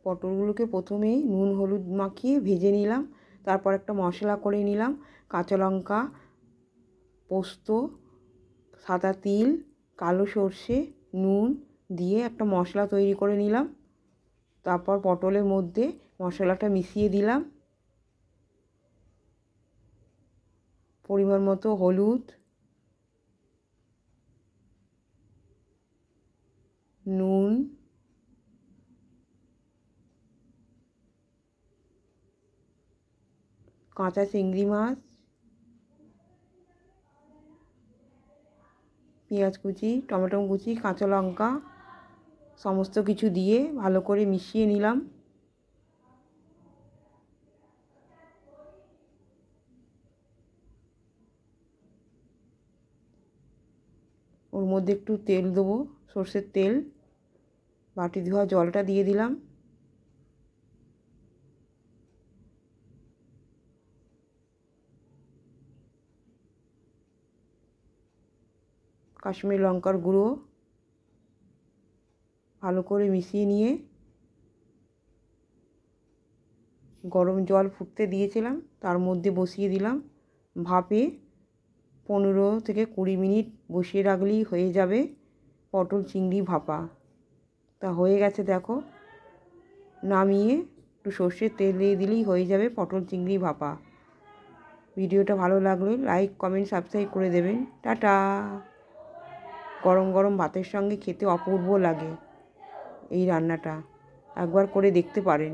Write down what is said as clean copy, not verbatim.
পটলগুলোকে প্রথমেই নুন হলুদ মাখিয়ে ভেজে নিলাম। তারপর একটা মশলা করে নিলাম, কাঁচা লঙ্কা, পোস্ত, সাদা তিল, কালো সর্ষে, নুন দিয়ে একটা মশলা তৈরি করে নিলাম। তারপর পটলের মধ্যে মশলাটা মিশিয়ে দিলাম। পরিমাণ মতো হলুদ, নুন, কাঁচা চিংড়ি মাছ, পেঁয়াজ কুচি, টমেটো কুচি, কাঁচা লঙ্কা সমস্ত কিছু দিয়ে ভালো করে মিশিয়ে নিলাম। ওর মধ্যে একটু তেল দেবো, সর্ষের তেল। বাটি ধোয়া জলটা দিয়ে দিলাম। কাশ্মীরি লঙ্কার গুঁড়ো ভালো করে মিশিয়ে নিয়ে গরম জল ফুটতে দিয়েছিলাম, তার মধ্যে বসিয়ে দিলাম। ভাপে 15 থেকে 20 মিনিট বসিয়ে রাখলেই হয়ে যাবে পটল চিংড়ি ভাপা। তা হয়ে গেছে দেখো। নামিয়ে একটু সর্ষের তেল দিয়ে দিলেই হয়ে যাবে পটল চিংড়ি ভাপা। ভিডিওটা ভালো লাগলে লাইক, কমেন্ট, সাবস্ক্রাইব করে দেবেন। টাটা। গরম গরম ভাতের সঙ্গে খেতে অপূর্ব লাগে এই রান্নাটা, একবার করে দেখতে পারেন।